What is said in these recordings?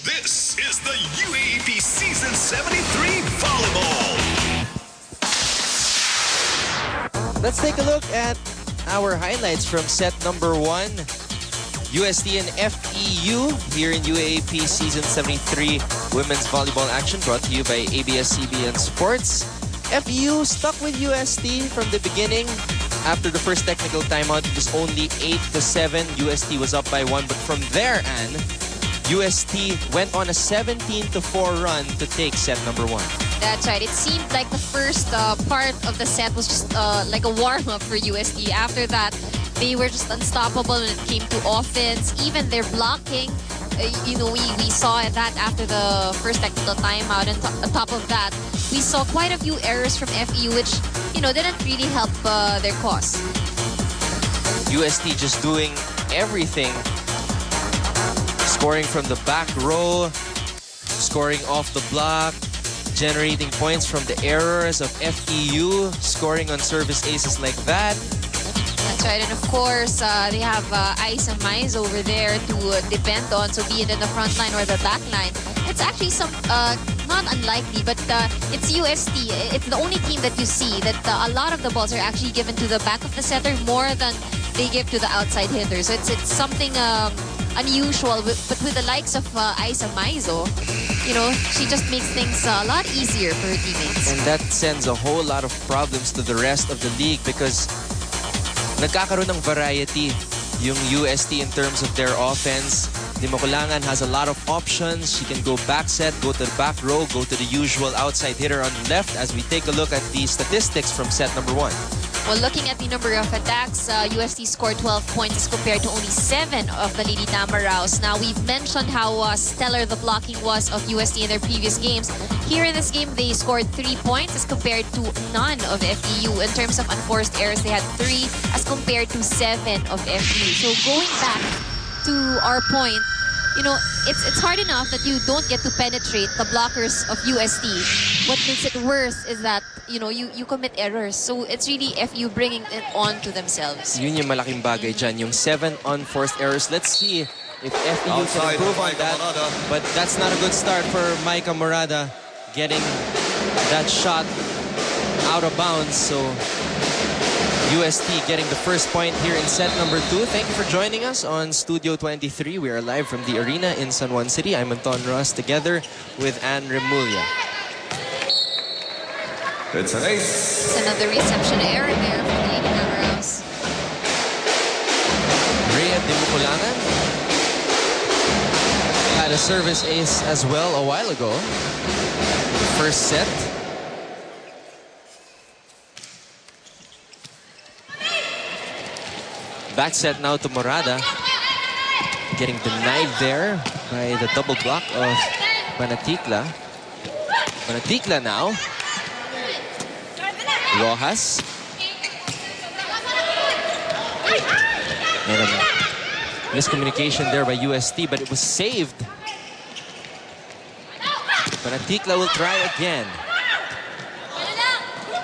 This is the UAAP Season 73 Volleyball. Let's take a look at our highlights from set number 1. UST and FEU here in UAAP Season 73 Women's Volleyball action brought to you by ABS-CBN Sports. FEU stuck with UST from the beginning. After the first technical timeout, it was only 8-7. UST was up by 1, but from there, Anne, UST went on a 17-4 run to take set number 1. That's right. It seemed like the first part of the set was just like a warm-up for UST. After that, they were just unstoppable when it came to offense. Even their blocking, we saw that after the first technical timeout. And on top of that, we saw quite a few errors from FEU, which, didn't really help their cause. UST just doing everything. Scoring from the back row, scoring off the block, generating points from the errors of FEU, scoring on service aces like that. That's right, and of course, they have Ice and Mize over there to depend on, so be it in the front line or the back line. It's actually not unlikely, but it's UST. It's the only team that you see that a lot of the balls are actually given to the back of the setter more than they give to the outside hitter. So it's something unusual, but with the likes of Isa Maizo, she just makes things a lot easier for her teammates. And that sends a whole lot of problems to the rest of the league because nagkakaroon ng variety yung UST in terms of their offense. Dimokulangan has a lot of options. She can go back set, go to the back row, go to the usual outside hitter on the left as we take a look at the statistics from set number 1. Well, looking at the number of attacks, UST scored 12 points as compared to only 7 of the Lady Tamaraws. Now, we've mentioned how stellar the blocking was of UST in their previous games. Here in this game, they scored 3 points as compared to none of FEU. In terms of unforced errors, they had 3 as compared to 7 of FEU. So going back to our point, it's hard enough that you don't get to penetrate the blockers of UST. What makes it worse is that, you commit errors. So it's really FEU bringing it on to themselves. Yun yung malaking bagay dyan, yung 7 unforced errors. Let's see if FEU can improve on that. But that's not a good start for Maika Morada getting that shot out of bounds. So UST getting the first point here in set number 2. Thank you for joining us on Studio 23. We are live from the arena in San Juan City. I'm Anton Ross together with Anne Remulla. It's an ace. It's another reception error there for the Lady Tamaraws. Rhea Dimokulangan had a service ace as well a while ago. The first set. Back set now to Morada. Getting denied there by the double block of Panatikla. Panatikla now. Rojas. And a miscommunication there by UST, but it was saved. Panatikla will try again.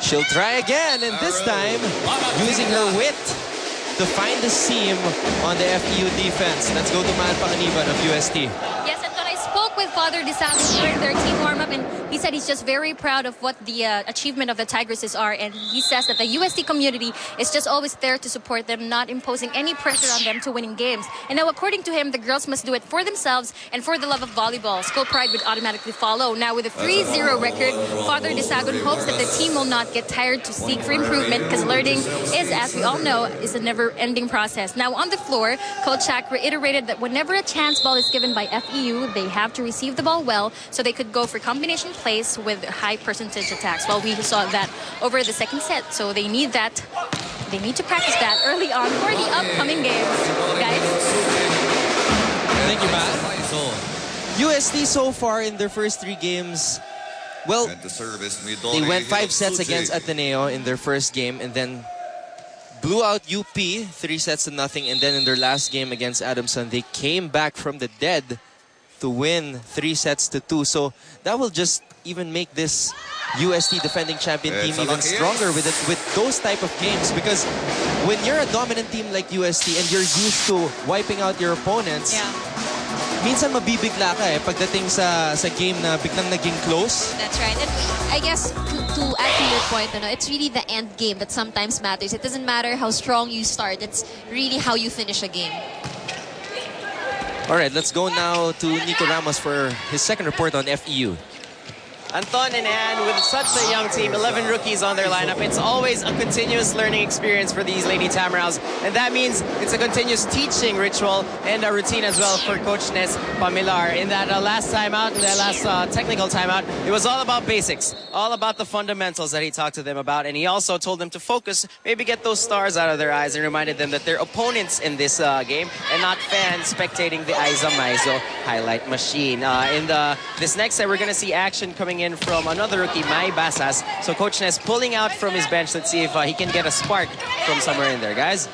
She'll try again, and this time using her wit to find the seam on the FEU defense. Let's go to Man Panganiban of UST. Yes, Anton, I spoke with Father DeSantis during their team warm-up, and he said he's just very proud of what the achievement of the Tigresses are, and he says that the UST community is just always there to support them, not imposing any pressure on them to winning games. And now, according to him, the girls must do it for themselves and for the love of volleyball. School pride would automatically follow. Now, with a 3-0 record, Father DeSagun hopes that the team will not get tired to seek for improvement, because learning is, as we all know, is a never-ending process. Now, on the floor, Coach Shaq reiterated that whenever a chance ball is given by FEU, they have to receive the ball well so they could go for combination plays with high percentage attacks. Well, we saw that over the second set, so they need that. They need to practice that early on for the upcoming games, guys. Thank you, Matt. UST so far in their first 3 games, well, they went 5 sets against Ateneo in their first game and then blew out UP 3-0, and then in their last game against Adamson, they came back from the dead to win 3-2. So that will just even make this UST defending champion team even stronger with those type of games, because when you're a dominant team like UST and you're used to wiping out your opponents, minsan mabibigla ka pagdating sa game na biglang naging close. That's right. And I guess to add to your point, it's really the end game that sometimes matters. It doesn't matter how strong you start. It's really how you finish a game. All right, let's go now to Nico Ramos for his second report on FEU. Anton and Anne, with such a young team, 11 rookies on their lineup, it's always a continuous learning experience for these Lady Tamaraws. And that means it's a continuous teaching ritual and a routine as well for Coach Nes Pamilar. In that last timeout, in that last technical timeout, it was all about basics, all about the fundamentals that he talked to them about. And he also told them to focus, maybe get those stars out of their eyes, and reminded them that they're opponents in this game and not fans spectating the Aiza Maizo highlight machine. This next set, we're going to see action coming in from another rookie, Mai Basas. So Coach Nes pulling out from his bench. Let's see if he can get a spark from somewhere in there, guys.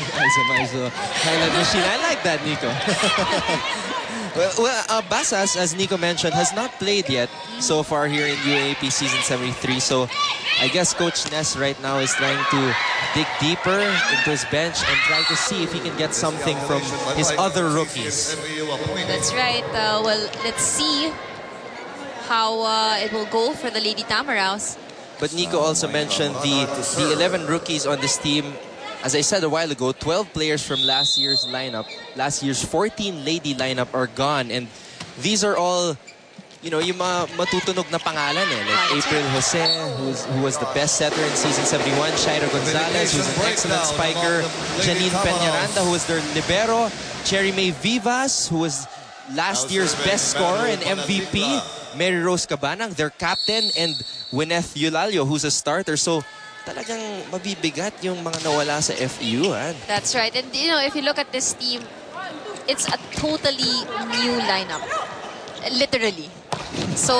Highlight machine. I like that, Nico. Basas, as Nico mentioned, has not played yet so far here in UAAP Season 73. So I guess Coach Nes right now is trying to dig deeper into his bench and try to see if he can get something from his other rookies. That's right. Well, let's see how it will go for the Lady Tamaraws. But Nico also mentioned the 11 rookies on this team. As I said a while ago, 12 players from last year's lineup, last year's 14 lady lineup are gone. And these are all, yung matutunog na pangalan like April Jose, who was the best setter in season 71, Shaira Gonzalez, who's an excellent spiker, Janine Peñaranda, who was their libero, Cherry May Vivas, who was last year's best scorer and MVP, Mary Rose Cabanang, their captain, and Gwyneth Eulalio, who's a starter. So talagang mabibigat yung mga nawala sa FEU. That's right. And if you look at this team, it's a totally new lineup. Literally. So,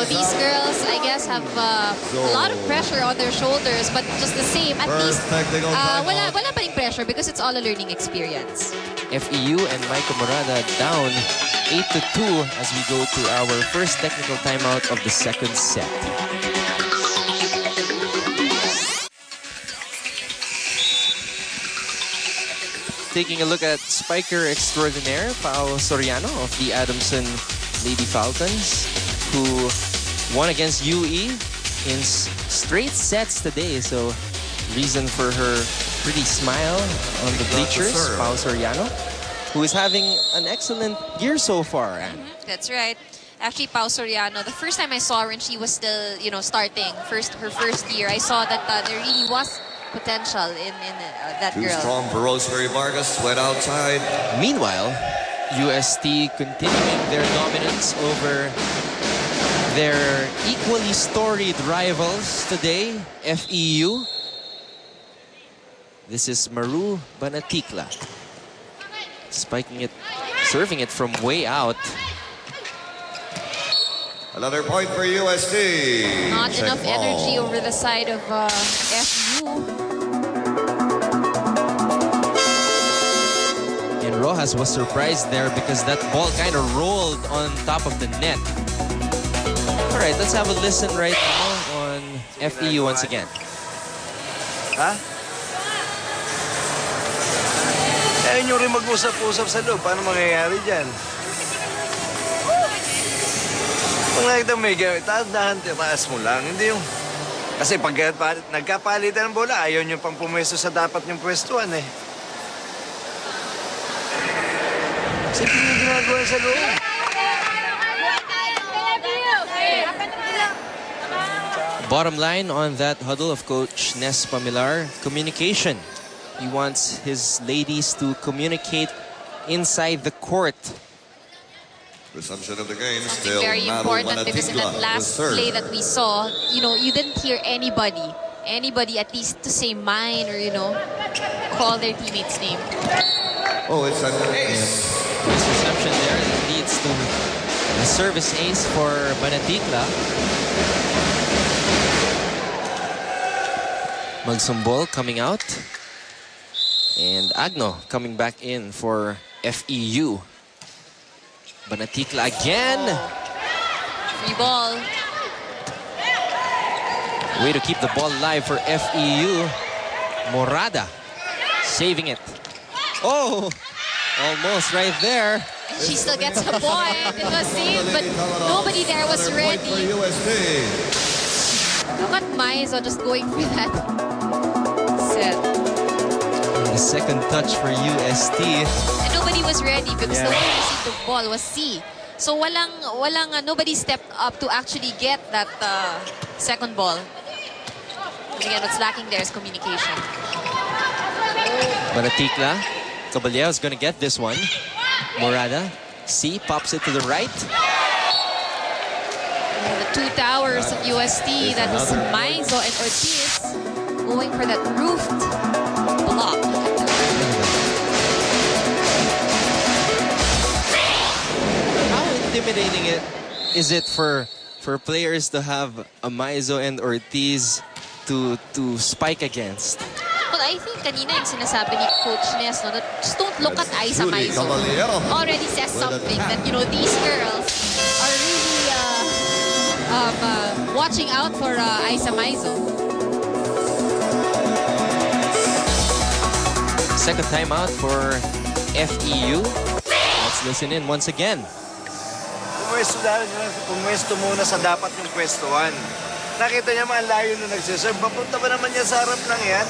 these girls, I guess, have a lot of pressure on their shoulders, but just the same, at least, wala pa ring pressure because it's all a learning experience. FEU and Maiko Morada down 8-2 as we go to our first technical timeout of the second set. Taking a look at spiker extraordinaire Pao Soriano of the Adamson Lady Falcons, who won against UE in straight sets today. So reason for her pretty smile on the bleachers, Pao Soriano, who is having an excellent year so far. That's right. Actually, Pao Soriano, the first time I saw her and she was still, starting, her first year, I saw that there really was potential in that girl. Too strong for Rosemary Vargas, went outside. Meanwhile, UST continuing their dominance over their equally storied rivals today, FEU. This is Maru Banatikla. Spiking it, serving it from way out. Another point for UST. Not enough energy over the side of FEU. And Rojas was surprised there because that ball kind of rolled on top of the net. All right, let's have a listen right now on FEU once again. Ha? Eh, nyo rin mag-usap-usap sa loob. Paano mangyayari dyan? Kung nakita may gawin, dahan taas mo lang. Hindi yung... Kasi pag nagkapalitan ng bola, ayaw nyo pang pumwesto sa dapat yung pwestuhan eh. Kasi hindi nyo ginagawa sa loob. Bottom line on that huddle of Coach Nes Pamilar, communication. He wants his ladies to communicate inside the court. Resumption of the game Something still very important because in that last play that we saw, you didn't hear anybody at least to say mine or, call their teammate's name. Oh, it's an ace. This reception there leads to a service ace for Banatikla. Magsumbol coming out. And Agno coming back in for FEU. Banatikla again. Free ball. Way to keep the ball alive for FEU. Morada saving it. Oh! Almost right there. She still gets the point. It was saved, but nobody there was ready. Look at Maizo just going for that set. The second touch for UST. And nobody was ready because the one who received the ball was C. So nobody stepped up to actually get that second ball. And again, what's lacking there is communication. Baratikla. Caballero is going to get this one. Morada. C pops it to the right. And the two towers of UST, that is Maizo and Ortiz, going for that roofed block. How intimidating is it for players to have a Maizo and Ortiz to spike against? Well, I think kanina yung sinasabi ni Coach Nes, no, that just don't look at Aiza Maizo. Already says something that, you know, these girls are really watching out for Aiza Maizo. Second timeout for FEU. Let's listen in once again. Pumwesto muna sa dapat yung pwestuhan. Nakita niya mga layo na nagsiserve. Papunta ba naman niya sa harap lang yan?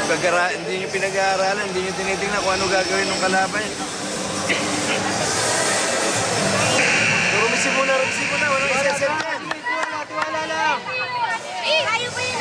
Hindi niyo pinag-aaralan, hindi niyo tinitingnan kung ano gagawin ng kalaban. Rumisi muna, walang isa-set yan. Tiwala lang. Ayaw ba yung